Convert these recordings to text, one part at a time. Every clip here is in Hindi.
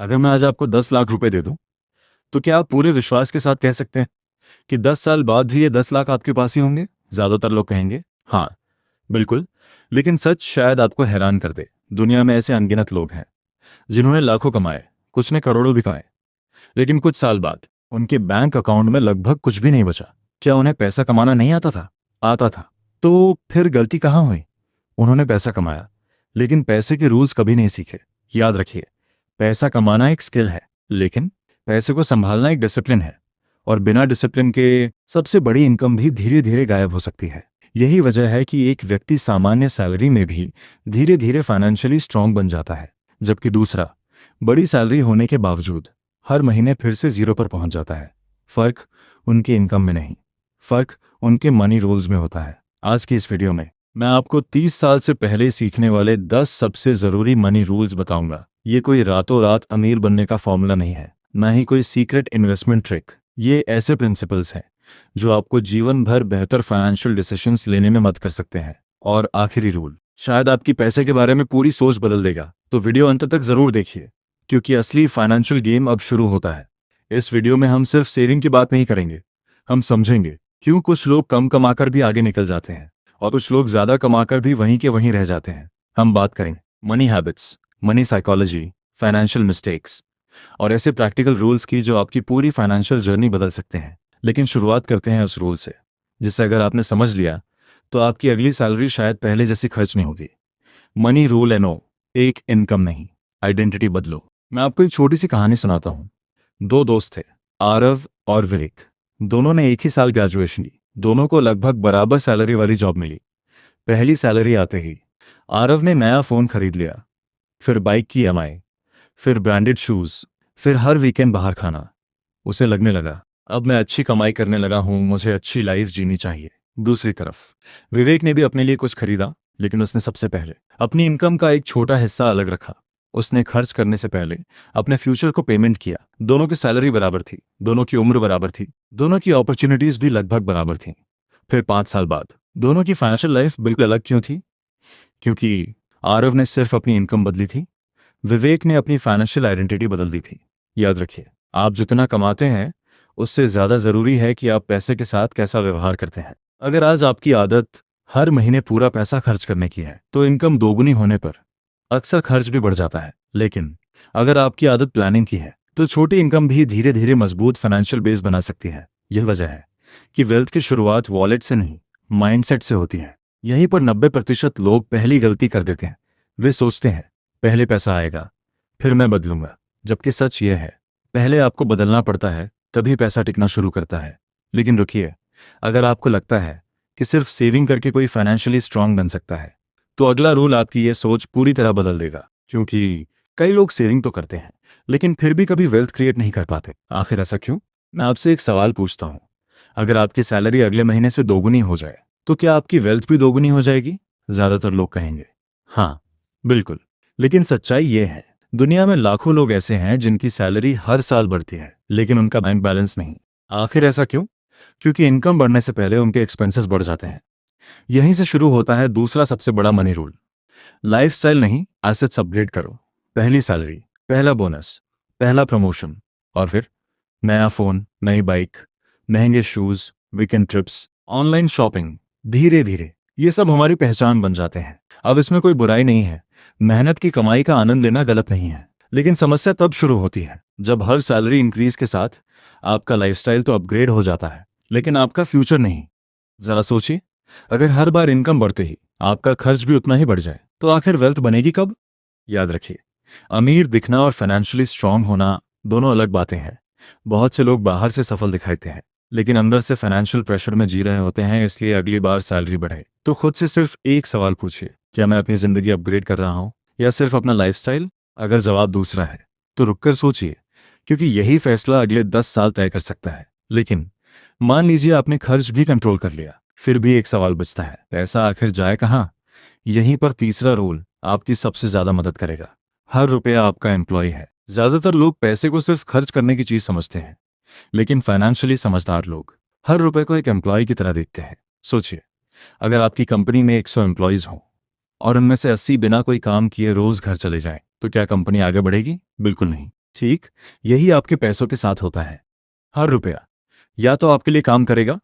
अगर मैं आज आपको 10 लाख रुपए दे दूं, तो क्या आप पूरे विश्वास के साथ कह सकते हैं कि 10 साल बाद भी ये 10 लाख आपके पास ही होंगे? ज़्यादातर लोग कहेंगे हाँ, बिल्कुल। लेकिन सच शायद आपको हैरान कर दे। दुनिया में ऐसे अनगिनत लोग हैं जिन्होंने लाखों कमाए, कुछ ने करोड़ों भी कमाए, लेकिन कुछ साल बाद उनके बैंक अकाउंट में लगभग कुछ भी नहीं बचा। क्या उन्हें पैसा कमाना नहीं आता था? आता था। तो फिर गलती कहाँ हुई? उन्होंने पैसा कमाया, लेकिन पैसे के रूल्स कभी नहीं सीखे। याद रखिए, पैसा कमाना एक स्किल है, लेकिन पैसे को संभालना एक डिसिप्लिन है। और बिना डिसिप्लिन के सबसे बड़ी इनकम भी धीरे धीरे गायब हो सकती है। यही वजह है कि एक व्यक्ति सामान्य सैलरी में भी धीरे धीरे फाइनेंशियली स्ट्रांग बन जाता है, जबकि दूसरा बड़ी सैलरी होने के बावजूद हर महीने फिर से जीरो पर पहुंच जाता है। फर्क उनकी इनकम में नहीं, फर्क उनके मनी रूल्स में होता है। आज की इस वीडियो में मैं आपको 30 साल से पहले सीखने वाले 10 सबसे ज़रूरी मनी रूल्स बताऊंगा। ये कोई रातों रात अमीर बनने का फॉर्मूला नहीं है, ना ही कोई सीक्रेट इन्वेस्टमेंट ट्रिक। ये ऐसे प्रिंसिपल्स हैं जो आपको जीवन भर बेहतर फाइनेंशियल डिसीजंस लेने में मदद कर सकते हैं। और आखिरी रूल शायद आपकी पैसे के बारे में पूरी सोच बदल देगा। तो वीडियो अंत तक ज़रूर देखिए, क्योंकि असली फाइनेंशियल गेम अब शुरू होता है। इस वीडियो में हम सिर्फ सेविंग की बात नहीं करेंगे, हम समझेंगे क्यों कुछ लोग कम कमाकर भी आगे निकल जाते हैं और कुछ लोग ज़्यादा कमाकर भी वहीं के वहीं रह जाते हैं। हम बात करेंगे money habits, money psychology, financial mistakes और ऐसे प्रैक्टिकल रूल्स की जो आपकी पूरी फाइनेंशियल जर्नी बदल सकते हैं। लेकिन शुरुआत करते हैं उस रूल से जिसे अगर आपने समझ लिया तो आपकी अगली सैलरी शायद पहले जैसी खर्च नहीं होगी। मनी रूल एनो, एक इनकम नहीं, आइडेंटिटी बदलो। मैं आपको एक छोटी सी कहानी सुनाता हूँ। दो दोस्त थे, आरव और विवेक। दोनों ने एक ही साल ग्रेजुएशन की। दोनों को लगभग बराबर सैलरी वाली जॉब मिली। पहली सैलरी आते ही आरव ने नया फ़ोन खरीद लिया, फिर बाइक की ईएमआई, फिर ब्रांडेड शूज़, फिर हर वीकेंड बाहर खाना। उसे लगने लगा अब मैं अच्छी कमाई करने लगा हूँ, मुझे अच्छी लाइफ जीनी चाहिए। दूसरी तरफ विवेक ने भी अपने लिए कुछ खरीदा, लेकिन उसने सबसे पहले अपनी इनकम का एक छोटा हिस्सा अलग रखा। उसने खर्च करने से पहले अपने फ्यूचर को पेमेंट किया। दोनों की सैलरी बराबर थी, दोनों की उम्र बराबर थी, दोनों की अपॉर्चुनिटीज भी लगभग बराबर थीं। फिर 5 साल बाद दोनों की फाइनेंशियल लाइफ बिल्कुल अलग क्यों थी? क्योंकि आरव ने सिर्फ अपनी इनकम बदली थी, विवेक ने अपनी फाइनेंशियल आइडेंटिटी बदल दी थी। याद रखिए, आप जितना कमाते हैं उससे ज़्यादा ज़रूरी है कि आप पैसे के साथ कैसा व्यवहार करते हैं। अगर आज आपकी आदत हर महीने पूरा पैसा खर्च करने की है, तो इनकम दोगुनी होने पर अक्सर खर्च भी बढ़ जाता है। लेकिन अगर आपकी आदत प्लानिंग की है, तो छोटी इनकम भी धीरे धीरे मजबूत फाइनेंशियल बेस बना सकती है। यह वजह है कि वेल्थ की शुरुआत वॉलेट से नहीं, माइंडसेट से होती है। यहीं पर 90% लोग पहली गलती कर देते हैं। वे सोचते हैं पहले पैसा आएगा, फिर मैं बदलूंगा। जबकि सच यह है, पहले आपको बदलना पड़ता है, तभी पैसा टिकना शुरू करता है। लेकिन रुकिए, अगर आपको लगता है कि सिर्फ सेविंग करके कोई फाइनेंशियली स्ट्रांग बन सकता है, तो अगला रूल आपकी ये सोच पूरी तरह बदल देगा। क्योंकि कई लोग सेविंग तो करते हैं, लेकिन फिर भी कभी वेल्थ क्रिएट नहीं कर पाते। आखिर ऐसा क्यों? मैं आपसे एक सवाल पूछता हूँ, अगर आपकी सैलरी अगले महीने से दोगुनी हो जाए, तो क्या आपकी वेल्थ भी दोगुनी हो जाएगी? ज़्यादातर लोग कहेंगे हाँ, बिल्कुल। लेकिन सच्चाई ये है, दुनिया में लाखों लोग ऐसे हैं जिनकी सैलरी हर साल बढ़ती है, लेकिन उनका बैंक बैलेंस नहीं। आखिर ऐसा क्यों? क्योंकि इनकम बढ़ने से पहले उनके एक्सपेंसेस बढ़ जाते हैं। यहीं से शुरू होता है दूसरा सबसे बड़ा मनी रूल। लाइफस्टाइल नहीं, एसेट्स अपग्रेड करो। पहली सैलरी, पहला बोनस, पहला प्रमोशन, और फिर नया फ़ोन, नई बाइक, महंगे shoes, weekend trips, online shopping. धीरे धीरे ये सब हमारी पहचान बन जाते हैं। अब इसमें कोई बुराई नहीं है, मेहनत की कमाई का आनंद लेना गलत नहीं है। लेकिन समस्या तब शुरू होती है जब हर सैलरी इंक्रीज के साथ आपका लाइफस्टाइल तो अपग्रेड हो जाता है, लेकिन आपका फ्यूचर नहीं। ज़रा सोचिए, अगर हर बार इनकम बढ़ते ही आपका खर्च भी उतना ही बढ़ जाए, तो आखिर वेल्थ बनेगी कब? याद रखिए, अमीर दिखना और फाइनेंशियली स्ट्रांग होना दोनों अलग बातें हैं। बहुत से लोग बाहर से सफल दिखाते हैं, लेकिन अंदर से फाइनेंशियल प्रेशर में जी रहे होते हैं। इसलिए अगली बार सैलरी बढ़े तो खुद से सिर्फ एक सवाल पूछिए, क्या मैं अपनी ज़िंदगी अपग्रेड कर रहा हूँ या सिर्फ अपना लाइफस्टाइल? अगर जवाब दूसरा है, तो रुककर सोचिए, क्योंकि यही फैसला अगले 10 साल तय कर सकता है। लेकिन मान लीजिए आपने खर्च भी कंट्रोल कर लिया, फिर भी एक सवाल बचता है, पैसा आखिर जाए कहाँ? यहीं पर तीसरा रूल आपकी सबसे ज़्यादा मदद करेगा। हर रुपया आपका एम्प्लॉय है। ज़्यादातर लोग पैसे को सिर्फ खर्च करने की चीज़ समझते हैं, लेकिन फाइनेंशियली समझदार लोग हर रुपए को एक एम्प्लॉय की तरह देखते हैं। सोचिए, अगर आपकी कंपनी में 100 एम्प्लॉयज़ हों और उनमें से 80 बिना कोई काम किए रोज़ घर चले जाएं, तो क्या कंपनी आगे बढ़ेगी? बिल्कुल नहीं। ठीक यही आपके पैसों के साथ होता है। हर रुपया या तो आपके लिए काम करेगा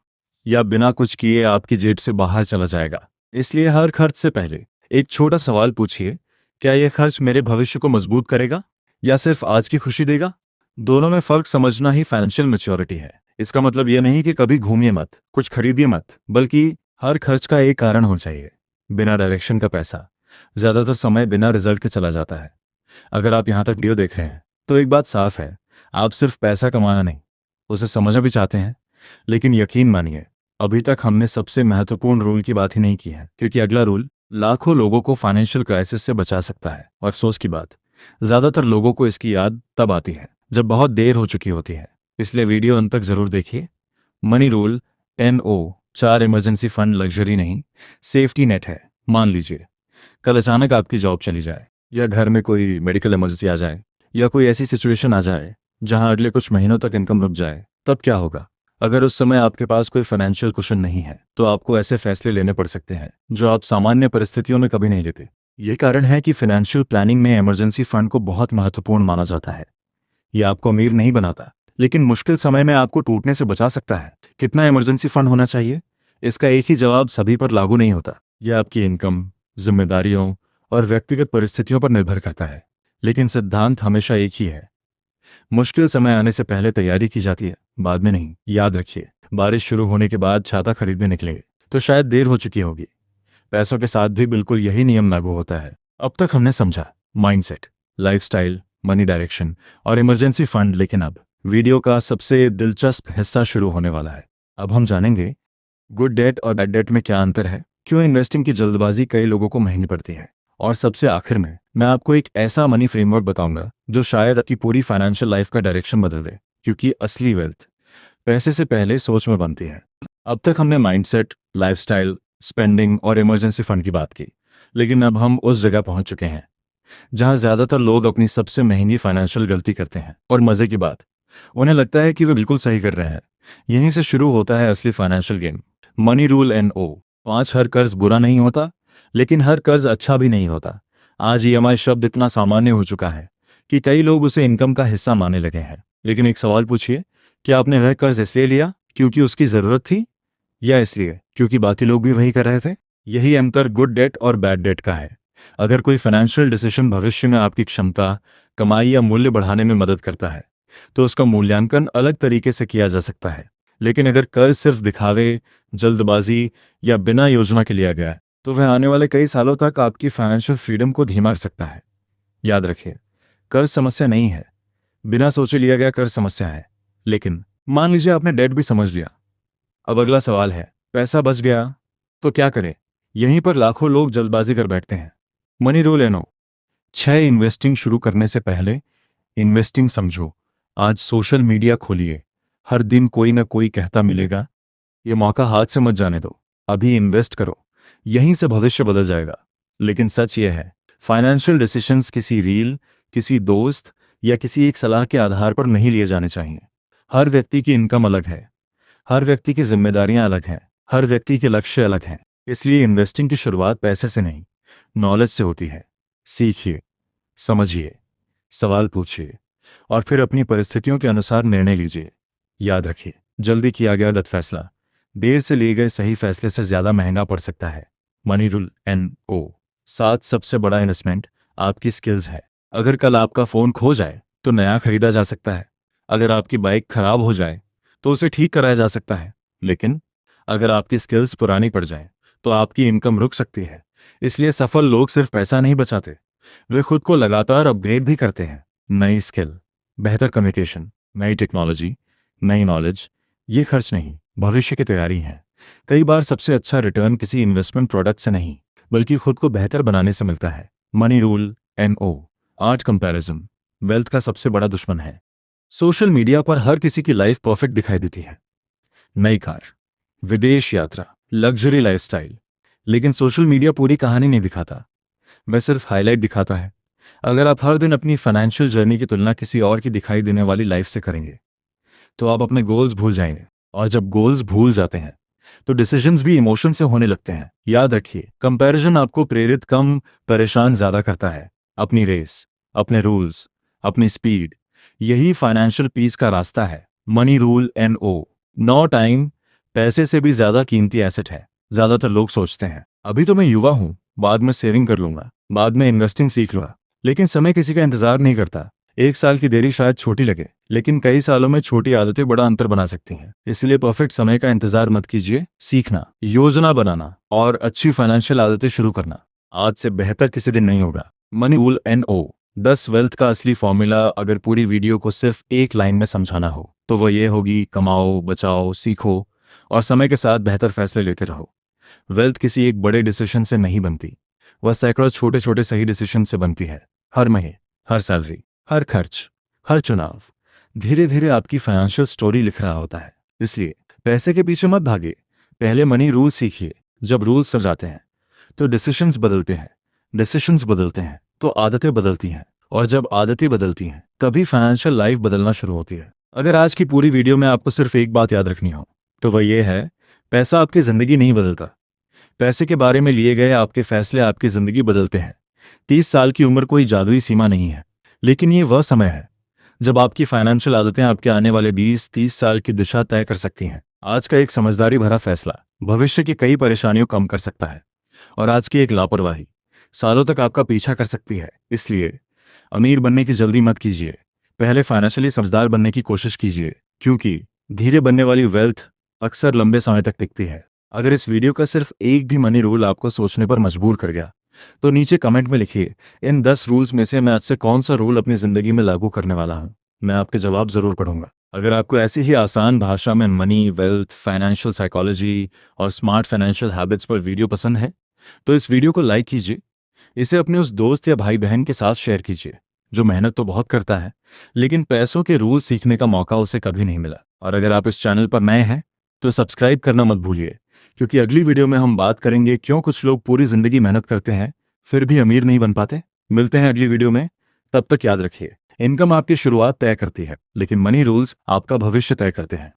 या बिना कुछ किए आपकी जेब से बाहर चला जाएगा। इसलिए हर खर्च से पहले एक छोटा सवाल पूछिए, क्या यह खर्च मेरे भविष्य को मजबूत करेगा या सिर्फ आज की खुशी देगा? दोनों में फर्क समझना ही फाइनेंशियल मैच्योरिटी है। इसका मतलब यह नहीं कि कभी घूमिए मत, कुछ खरीदिए मत, बल्कि हर खर्च का एक कारण होना चाहिए। बिना डायरेक्शन का पैसा ज्यादातर समय बिना रिजल्ट के चला जाता है। अगर आप यहाँ तक वीडियो देख रहे हैं तो एक बात साफ है, आप सिर्फ पैसा कमाना नहीं, उसे समझना भी चाहते हैं। लेकिन यकीन मानिए, अभी तक हमने सबसे महत्वपूर्ण रूल की बात ही नहीं की है, क्योंकि अगला रूल लाखों लोगों को फाइनेंशियल क्राइसिस से बचा सकता है। और अफसोस की बात, ज्यादातर लोगों को इसकी याद तब आती है जब बहुत देर हो चुकी होती है। इसलिए वीडियो अंत तक जरूर देखिए। Money rule NO 4 emergency fund luxury नहीं, सेफ्टी नेट है। मान लीजिए कल अचानक आपकी जॉब चली जाए, या घर में कोई मेडिकल इमरजेंसी आ जाए, या कोई ऐसी सिचुएशन आ जाए जहां अगले कुछ महीनों तक इनकम रुक जाए, तब क्या होगा? अगर उस समय आपके पास कोई फाइनेंशियल कुशन नहीं है तो आपको ऐसे फैसले लेने पड़ सकते हैं जो आप सामान्य परिस्थितियों में कभी नहीं लेते। यही कारण है कि फाइनेंशियल प्लानिंग में इमरजेंसी फंड को बहुत महत्वपूर्ण माना जाता है। यह आपको अमीर नहीं बनाता, लेकिन मुश्किल समय में आपको टूटने से बचा सकता है। कितना इमरजेंसी फंड होना चाहिए? इसका एक ही जवाब सभी पर लागू नहीं होता। यह आपकी इनकम, जिम्मेदारियों और व्यक्तिगत परिस्थितियों पर निर्भर करता है। लेकिन सिद्धांत हमेशा एक ही है, मुश्किल समय आने से पहले तैयारी की जाती है, बाद में नहीं। याद रखिए, बारिश शुरू होने के बाद छाता खरीदने निकलेंगे तो शायद देर हो चुकी होगी। पैसों के साथ भी बिल्कुल यही नियम लागू होता है। अब तक हमने समझा माइंडसेट, लाइफस्टाइल, मनी डायरेक्शन और इमरजेंसी फंड, लेकिन अब वीडियो का सबसे दिलचस्प हिस्सा शुरू होने वाला है। अब हम जानेंगे गुड डेट और बैड डेट में क्या अंतर है, क्यों इन्वेस्टिंग की जल्दबाजी कई लोगों को महंगी पड़ती है, और सबसे आखिर में मैं आपको एक ऐसा मनी फ्रेमवर्क बताऊंगा जो शायद आपकी पूरी फाइनेंशियल लाइफ का डायरेक्शन बदल दे। क्योंकि असली वेल्थ पैसे से पहले सोच में बनती है। अब तक हमने माइंडसेट, लाइफस्टाइल, स्पेंडिंग और इमरजेंसी फंड की बात की, लेकिन अब हम उस जगह पहुंच चुके हैं जहां ज्यादातर लोग अपनी सबसे महंगी फाइनेंशियल गलती करते हैं। और मजे की बात, उन्हें लगता है कि वे बिल्कुल सही कर रहे हैं। यहीं से शुरू होता है असली financial game. Money rule NO 5, हर कर्ज बुरा नहीं होता, लेकिन हर कर्ज अच्छा भी नहीं होता। आज EMI शब्द इतना सामान्य हो चुका है कि कई लोग उसे इनकम का हिस्सा मानने लगे हैं। लेकिन एक सवाल पूछिए, क्या आपने वह कर्ज इसलिए लिया क्योंकि उसकी जरूरत थी, या इसलिए क्योंकि बाकी लोग भी वही कर रहे थे? यही अंतर गुड डेट और बैड डेट का है। अगर कोई फाइनेंशियल डिसीजन भविष्य में आपकी क्षमता, कमाई या मूल्य बढ़ाने में मदद करता है तो उसका मूल्यांकन अलग तरीके से किया जा सकता है। लेकिन अगर कर्ज सिर्फ दिखावे, जल्दबाजी या बिना योजना के लिया गया है तो वह आने वाले कई सालों तक आपकी फाइनेंशियल फ्रीडम को धीमा कर सकता है। याद रखिए, कर्ज समस्या नहीं है, बिना सोचे लिया गया कर्ज समस्या है। लेकिन मान लीजिए आपने डेट भी समझ लिया। अब अगला सवाल है, पैसा बच गया तो क्या करें? यहीं पर लाखों लोग जल्दबाजी कर बैठते हैं। मनी रूल NO 6, इन्वेस्टिंग शुरू करने से पहले इन्वेस्टिंग समझो। आज सोशल मीडिया खोलिए, हर दिन कोई ना कोई कहता मिलेगा। ये मौका हाथ से मत जाने दो, अभी इन्वेस्ट करो, यहीं से भविष्य बदल जाएगा। लेकिन सच यह है, फाइनेंशियल डिसीजंस किसी रील, किसी दोस्त या किसी एक सलाह के आधार पर नहीं लिए जाने चाहिए। हर व्यक्ति की इनकम अलग है, हर व्यक्ति की जिम्मेदारियां अलग हैं, हर व्यक्ति के लक्ष्य अलग हैं। इसलिए इन्वेस्टिंग की शुरुआत पैसे से नहीं, नॉलेज से होती है। सीखिए, समझिए, सवाल पूछिए और फिर अपनी परिस्थितियों के अनुसार निर्णय लीजिए। याद रखिए, जल्दी किया गया गलत फैसला देर से लिए गए सही फैसले से ज्यादा महंगा पड़ सकता है। मनी रूल NO 7, सबसे बड़ा इन्वेस्टमेंट आपकी स्किल्स है। अगर कल आपका फोन खो जाए तो नया खरीदा जा सकता है। अगर आपकी बाइक खराब हो जाए तो उसे ठीक कराया जा सकता है। लेकिन अगर आपकी स्किल्स पुरानी पड़ जाए तो आपकी इनकम रुक सकती है। इसलिए सफल लोग सिर्फ पैसा नहीं बचाते, वे खुद को लगातार अपग्रेड भी करते हैं। नई स्किल, बेहतर कम्युनिकेशन, नई टेक्नोलॉजी, नई नॉलेज, ये खर्च नहीं, भविष्य की तैयारी है। कई बार सबसे अच्छा रिटर्न किसी इन्वेस्टमेंट प्रोडक्ट से नहीं, बल्कि खुद को बेहतर बनाने से मिलता है। Money rule NO 8, comparison wealth का सबसे बड़ा दुश्मन है। सोशल मीडिया पर हर किसी की लाइफ परफेक्ट दिखाई देती है, नई कार, विदेश यात्रा, लग्जरी लाइफस्टाइल। लेकिन सोशल मीडिया पूरी कहानी नहीं दिखाता, वह सिर्फ हाईलाइट दिखाता है। अगर आप हर दिन अपनी फाइनेंशियल जर्नी की तुलना किसी और की दिखाई देने वाली लाइफ से करेंगे तो आप अपने गोल्स भूल जाएंगे, और जब गोल्स भूल जाते हैं तो डिसीजंस भी इमोशन से होने लगते हैं। याद रखिए, कंपैरिजन आपको प्रेरित कम, परेशान ज्यादा करता है। अपनी रेस, अपने रूल्स, अपनी स्पीड, यही फाइनेंशियल पीस का रास्ता है। Money rule NO, no time पैसे से भी ज्यादा कीमती एसेट है। ज्यादातर लोग सोचते हैं अभी तो मैं युवा हूं, बाद में सेविंग कर लूंगा, बाद में इन्वेस्टिंग सीख लूंगा। लेकिन समय किसी का इंतजार नहीं करता। 1 साल की देरी शायद छोटी लगे, लेकिन कई सालों में छोटी आदतें बड़ा अंतर बना सकती हैं। इसलिए परफेक्ट समय का इंतजार मत कीजिए। सीखना, योजना बनाना और अच्छी फाइनेंशियल आदतें शुरू करना आज से बेहतर किसी दिन नहीं होगा। मनी रूल NO 10 वेल्थ का असली फॉर्मूला अगर पूरी वीडियो को सिर्फ एक लाइन में समझाना हो तो वह ये होगी: कमाओ, बचाओ, सीखो और समय के साथ बेहतर फैसले लेते रहो। वेल्थ किसी एक बड़े डिसीजन से नहीं बनती, वह सैकड़ों छोटे छोटे सही डिसीजन से बनती है। हर महीने, हर सैलरी, हर खर्च, हर चुनाव धीरे धीरे आपकी फाइनेंशियल स्टोरी लिख रहा होता है। इसलिए पैसे के पीछे मत भागे, पहले मनी रूल सीखिए। जब रूल्स समझाते हैं तो डिसीजंस बदलते हैं, डिसीजंस बदलते हैं तो आदतें बदलती हैं, और जब आदतें बदलती हैं तभी फाइनेंशियल लाइफ बदलना शुरू होती है। अगर आज की पूरी वीडियो में आपको सिर्फ एक बात याद रखनी हो तो वह यह है: पैसा आपकी ज़िंदगी नहीं बदलता, पैसे के बारे में लिए गए आपके फैसले आपकी ज़िंदगी बदलते हैं। 30 साल की उम्र कोई जादुई सीमा नहीं है, लेकिन ये वह समय है जब आपकी फाइनेंशियल आदतें आपके आने वाले 20-30 साल की दिशा तय कर सकती हैं। आज का एक समझदारी भरा फैसला भविष्य की कई परेशानियों को कम कर सकता है, और आज की एक लापरवाही सालों तक आपका पीछा कर सकती है। इसलिए अमीर बनने की जल्दी मत कीजिए, पहले फाइनेंशियली समझदार बनने की कोशिश कीजिए, क्योंकि धीरे बनने वाली वेल्थ अक्सर लंबे समय तक टिकती है। अगर इस वीडियो का सिर्फ एक भी मनी रूल आपको सोचने पर मजबूर कर गया तो नीचे कमेंट में लिखिए, इन 10 रूल्स में से मैं आज से कौन सा रूल अपनी ज़िंदगी में लागू करने वाला हूँ। मैं आपके जवाब ज़रूर पढ़ूंगा। अगर आपको ऐसी ही आसान भाषा में मनी, वेल्थ, फाइनेंशियल साइकोलॉजी और स्मार्ट फाइनेंशियल हैबिट्स पर वीडियो पसंद है तो इस वीडियो को लाइक कीजिए। इसे अपने उस दोस्त या भाई बहन के साथ शेयर कीजिए जो मेहनत तो बहुत करता है लेकिन पैसों के रूल सीखने का मौका उसे कभी नहीं मिला। और अगर आप इस चैनल पर नए हैं तो सब्सक्राइब करना मत भूलिए, क्योंकि अगली वीडियो में हम बात करेंगे क्यों कुछ लोग पूरी जिंदगी मेहनत करते हैं फिर भी अमीर नहीं बन पाते। मिलते हैं अगली वीडियो में, तब तक याद रखिए, इनकम आपकी शुरुआत तय करती है लेकिन मनी रूल्स आपका भविष्य तय करते हैं।